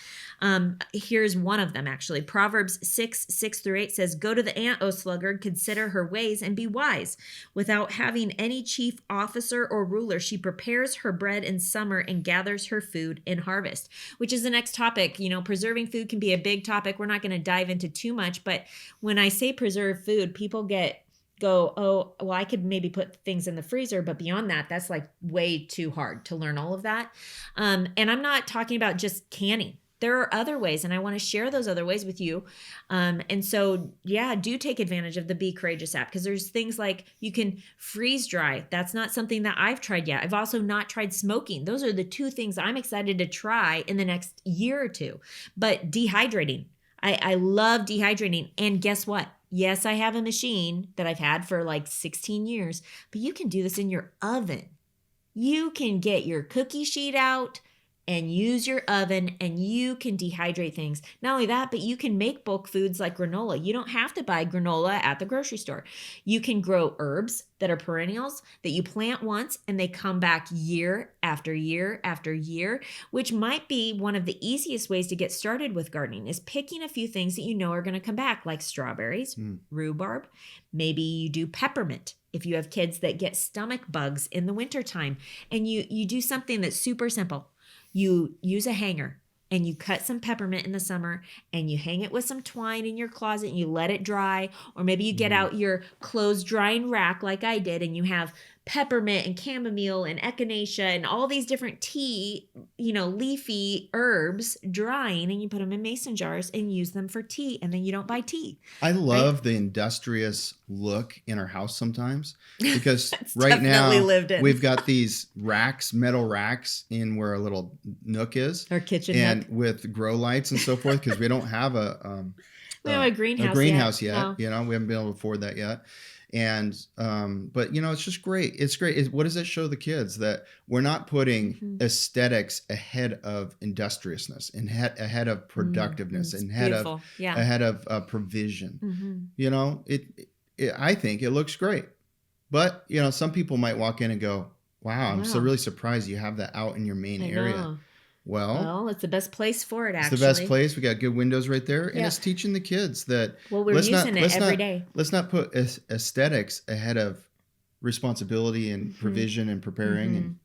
Here's one of them, actually. Proverbs 6:6-8 says, "Go to the ant, O sluggard, consider her ways and be wise. Without having any chief officer or ruler, she prepares her bread in summer and gathers her food in harvest," which is the next topic. Preserving food can be a big topic. We're not going to dive into too much, but when I say preserve food, people go, oh, well, I could maybe put things in the freezer, but beyond that, that's like way too hard to learn all of that. And I'm not talking about just canning. There are other ways, and I want to share those other ways with you. And so, yeah, do take advantage of the Be Courageous app, because there's things like you can freeze dry. That's not something that I've tried yet. I've also not tried smoking. Those are the two things I'm excited to try in the next year or two. But dehydrating, I love dehydrating. And guess what? Yes, I have a machine that I've had for like 16 years, but you can do this in your oven. You can get your cookie sheet out and use your oven, and you can dehydrate things. Not only that, but you can make bulk foods like granola. You don't have to buy granola at the grocery store. You can grow herbs that are perennials that you plant once and they come back year after year after year, which might be one of the easiest ways to get started with gardening, is picking a few things that you know are going to come back, like strawberries, rhubarb. Maybe you do peppermint if you have kids that get stomach bugs in the wintertime, and you do something that's super simple. You use a hanger and you cut some peppermint in the summer and you hang it with some twine in your closet and you let it dry. Or maybe you get out your clothes drying rack like I did, and you have peppermint and chamomile and echinacea and all these different tea, leafy herbs drying, and you put them in mason jars and use them for tea, and then you don't buy tea. I love the industrious look in our house sometimes, because right now we've got these racks, metal racks, in where a little nook is, our kitchen and nook, with grow lights and so forth, because we don't have a greenhouse yet. No. We haven't been able to afford that yet. And, but it's just great. It's great. What does it show the kids? That we're not putting aesthetics ahead of industriousness, and ahead of productiveness, and ahead of provision. I think it looks great, but some people might walk in and go, wow, I'm so really surprised you have that out in your main area. Well, it's the best place for it, actually. It's the best place. We got good windows right there. And it's teaching the kids that we're using it every day. Let's not put aesthetics ahead of responsibility and provision and preparing.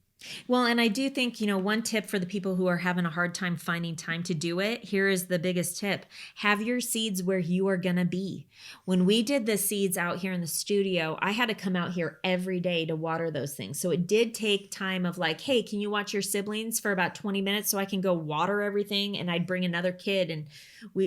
Well, and I do think, one tip for the people who are having a hard time finding time to do it, here is the biggest tip. Have your seeds where you are going to be. When we did the seeds out here in the studio, I had to come out here every day to water those things. So it did take time of like, hey, can you watch your siblings for about 20 minutes so I can go water everything? And I'd bring another kid, and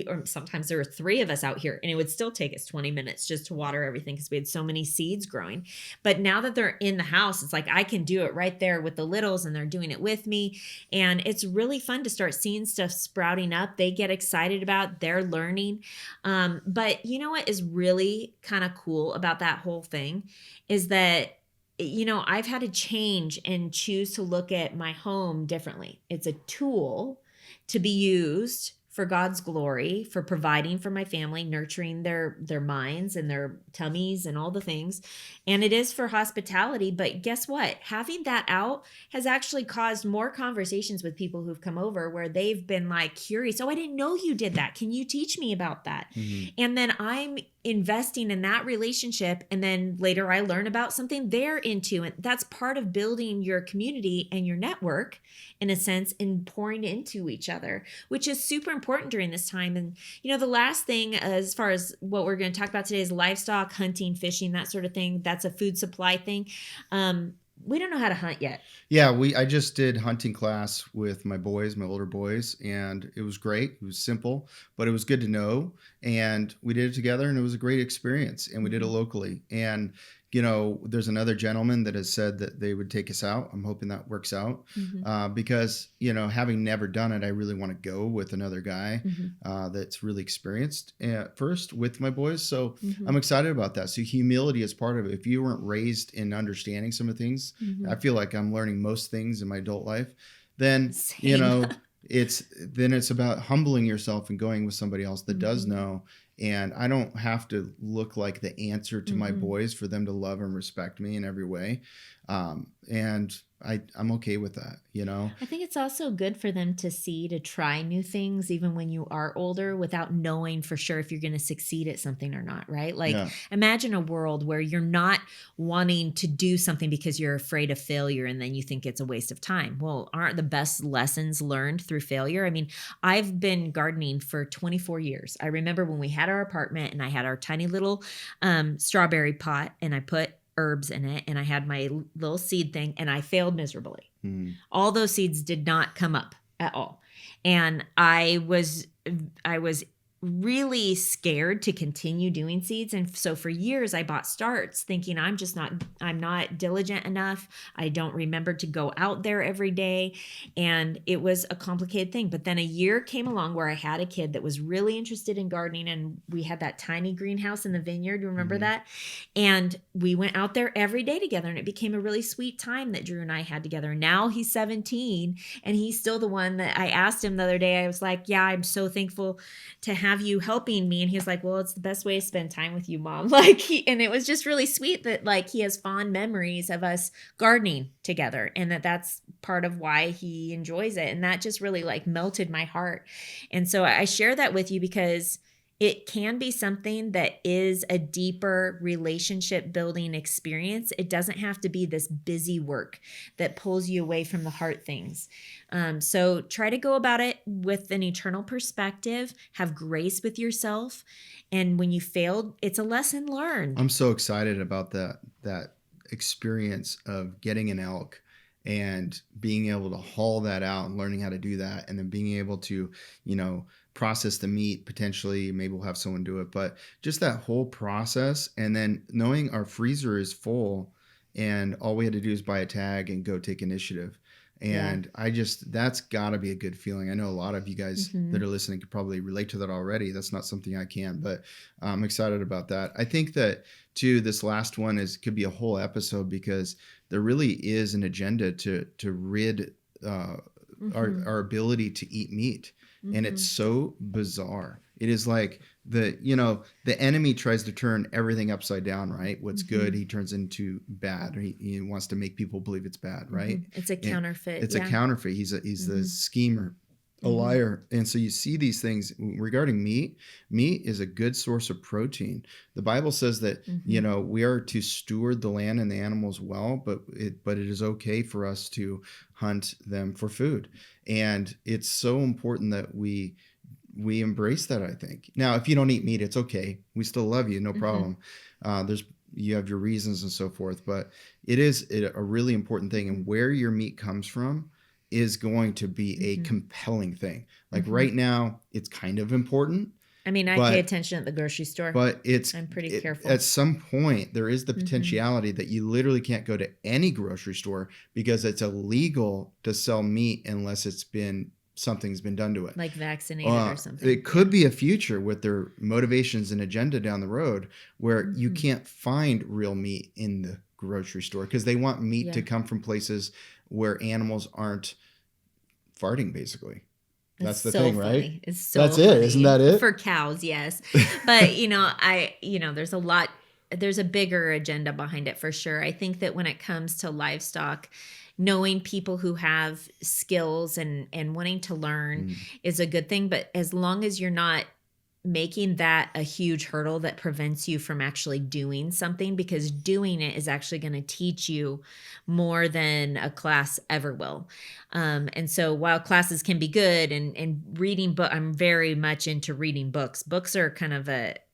or sometimes there were 3 of us out here, and it would still take us 20 minutes just to water everything because we had so many seeds growing. But now that they're in the house, it's like I can do it right there with the littles, and they're doing it with me, and it's really fun to start seeing stuff sprouting up. They get excited about, they're learning. But you know what is really kind of cool about that whole thing is that I've had to change and choose to look at my home differently. It's a tool to be used for God's glory, for providing for my family, nurturing their minds and their tummies and all the things. And it is for hospitality. But guess what? Having that out has actually caused more conversations with people who've come over where they've been like curious. Oh, I didn't know you did that. Can you teach me about that? And then I'm investing in that relationship, and then later I learn about something they're into, and that's part of building your community and your network in a sense, and pouring into each other, which is super important during this time. And the last thing as far as what we're going to talk about today is livestock, hunting, fishing, that sort of thing. That's a food supply thing. we don't know how to hunt yet. Yeah, I just did hunting class with my boys, my older boys, and it was great. It was simple, but it was good to know. And we did it together, and it was a great experience. And we did it locally. And there's another gentleman that has said that they would take us out. I'm hoping that works out because having never done it, I really want to go with another guy that's really experienced at first with my boys. So I'm excited about that. So humility is part of it. If you weren't raised in understanding some of things, I feel like I'm learning most things in my adult life. Then Same. it's about humbling yourself and going with somebody else that does know. And I don't have to look like the answer to my boys for them to love and respect me in every way. And I'm okay with that, I think it's also good for them to try new things, even when you are older, without knowing for sure if you're going to succeed at something or not, right? Like imagine a world where you're not wanting to do something because you're afraid of failure and then you think it's a waste of time. Well, aren't the best lessons learned through failure? I mean, I've been gardening for 24 years. I remember when we had our apartment and I had our tiny little strawberry pot and I put herbs in it and I had my little seed thing and I failed miserably. All those seeds did not come up at all. And I was really scared to continue doing seeds. And so for years I bought starts thinking I'm not diligent enough. I don't remember to go out there every day. And it was a complicated thing. But then a year came along where I had a kid that was really interested in gardening. And we had that tiny greenhouse in the vineyard. You remember that? And we went out there every day together and it became a really sweet time that Drew and I had together. Now he's 17 and he's still the one that I asked him the other day. I was like, yeah, I'm so thankful to have you helping me. And he was like, well, it's the best way to spend time with you, Mom. And it was just really sweet that he has fond memories of us gardening together and that's part of why he enjoys it. And that just really melted my heart. And so I share that with you because it can be something that is a deeper relationship building experience. It doesn't have to be this busy work that pulls you away from the heart things. So try to go about it with an eternal perspective, have grace with yourself. And when you failed, it's a lesson learned. I'm so excited about that experience of getting an elk and being able to haul that out and learning how to do that. And then being able to, process the meat, potentially, maybe we'll have someone do it, but just that whole process. And then knowing our freezer is full and all we had to do is buy a tag and go take initiative. And that's gotta be a good feeling. I know a lot of you guys that are listening could probably relate to that already. That's not something I can, but I'm excited about that. I think that too, this last one could be a whole episode because there really is an agenda to rid our ability to eat meat. And it's so bizarre. It is like the enemy tries to turn everything upside down, right? What's good, he turns into bad. He wants to make people believe it's bad, right? It's a counterfeit. It's a counterfeit. He's the schemer, a liar. And so you see these things regarding meat. Meat is a good source of protein. The Bible says that, we are to steward the land and the animals well, but it is okay for us to hunt them for food. And it's so important that we embrace that, I think. Now, if you don't eat meat, it's okay. We still love you. No problem. You have your reasons and so forth, but it is a really important thing. And where your meat comes from is going to be a compelling thing. Like right now, it's kind of important. I mean, I pay attention at the grocery store, but I'm pretty careful. At some point, there is the potentiality that you literally can't go to any grocery store because it's illegal to sell meat unless something's been done to it. Like vaccinated or something. It could be a future with their motivations and agenda down the road where you can't find real meat in the grocery store because they want meat to come from places where animals aren't farting, basically. That's the thing, funny. Right? It's so That's funny. it. Isn't that it? For cows, yes. But, there's a bigger agenda behind it for sure. I think that when it comes to livestock, knowing people who have skills and wanting to learn is a good thing. But as long as you're not making that a huge hurdle that prevents you from actually doing something, because doing it is actually going to teach you more than a class ever will. And so while classes can be good and reading I'm very much into reading books. Books are kind of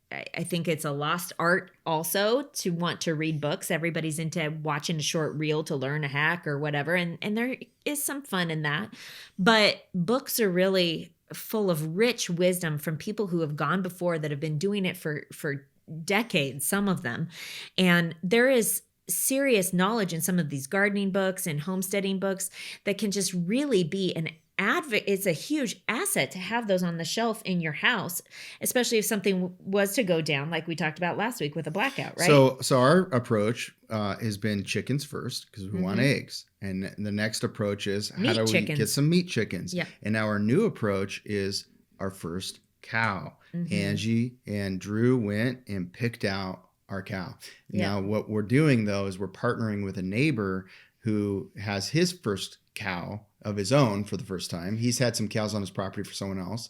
I think it's a lost art also to want to read books. Everybody's into watching a short reel to learn a hack or whatever. And there is some fun in that. But books are really full of rich wisdom from people who have gone before that have been doing it for decades, some of them. And there is serious knowledge in some of these gardening books and homesteading books that can just really be an it's a huge asset to have those on the shelf in your house, especially if something was to go down, like we talked about last week with a blackout, right? So our approach has been chickens first because we want eggs. And the next approach is how do we get some meat chickens? Yeah. And now our new approach is our first cow. Angie and Drew went and picked out our cow. Now what we're doing though is we're partnering with a neighbor who has his first cow of his own for the first time. He's had some cows on his property for someone else,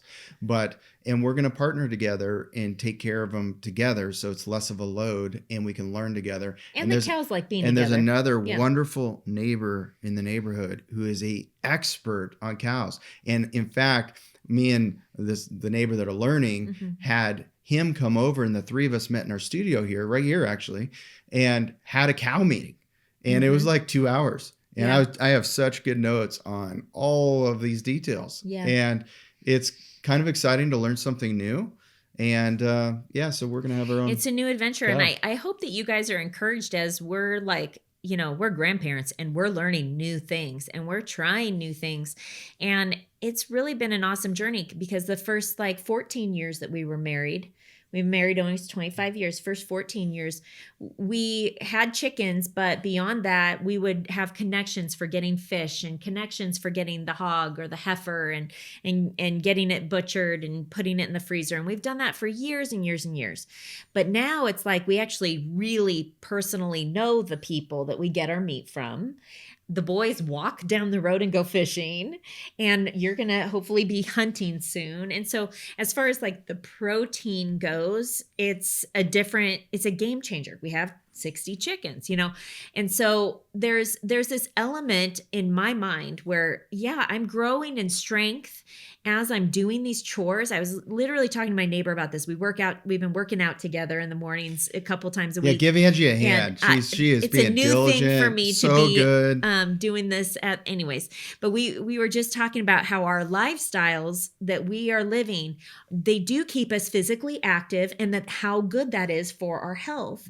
and we're going to partner together and take care of them together. So it's less of a load and we can learn together. And the cows like being together. And there's another Yeah. wonderful neighbor in the neighborhood who is a expert on cows. And in fact, me and the neighbor that are learning had him come over, and the three of us met in our studio here, right here actually, and had a cow meeting. And it was like 2 hours. And I have such good notes on all of these details. Yeah. And it's kind of exciting to learn something new. And so we're going to have our own. It's a new adventure. cow. And I hope that you guys are encouraged as we're like, we're grandparents and we're learning new things and we're trying new things. And it's really been an awesome journey because the first 14 years that we were married, we've married almost 25 years. First 14 years, we had chickens, but beyond that, we would have connections for getting fish and connections for getting the hog or the heifer and getting it butchered and putting it in the freezer. And we've done that for years and years and years. But now it's like we actually really personally know the people that we get our meat from. The boys walk down the road and go fishing, and you're going to hopefully be hunting soon. And so as far as the protein goes, it's a game changer. We have 60 chickens, And so there's this element in my mind where, I'm growing in strength as I'm doing these chores. I was literally talking to my neighbor about this. We've been working out together in the mornings a couple times a week. Yeah, give Angie a hand. She is being diligent. It's a new thing for me to be good. Doing this anyways. But we were just talking about how our lifestyles that we are living, they do keep us physically active, and that how good that is for our health.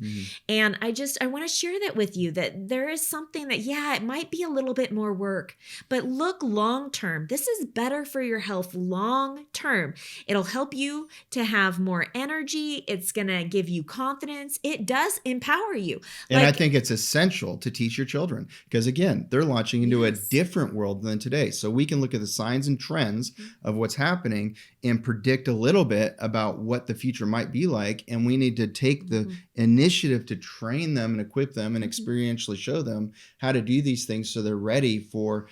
And I want to share that with you, that there is something that, it might be a little bit more work, but look long term. This is better for your health long term. It'll help you to have more energy. It's going to give you confidence. It does empower you. And I think it's essential to teach your children because, again, they're launching into a different world than today. So we can look at the signs and trends of what's happening and predict a little bit about what the future might be like. And we need to take the initiative to train them and equip them and experientially show them how to do these things so they're ready for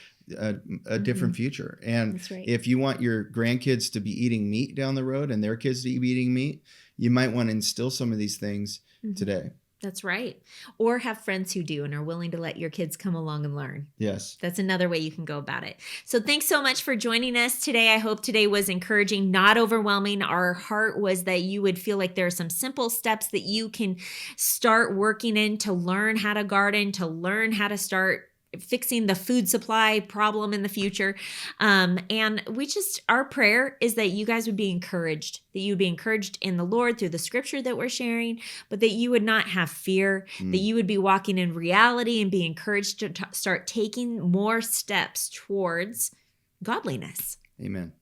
a different future. And if you want your grandkids to be eating meat down the road and their kids to be eating meat, you might want to instill some of these things today. That's right. Or have friends who do and are willing to let your kids come along and learn. Yes. That's another way you can go about it. So thanks so much for joining us today. I hope today was encouraging, not overwhelming. Our heart was that you would feel like there are some simple steps that you can start working in to learn how to garden, to learn how to start fixing the food supply problem in the future. And our prayer is that you guys would be encouraged, that you would be encouraged in the Lord through the scripture that we're sharing, but that you would not have fear, that you would be walking in reality and be encouraged to start taking more steps towards godliness. Amen.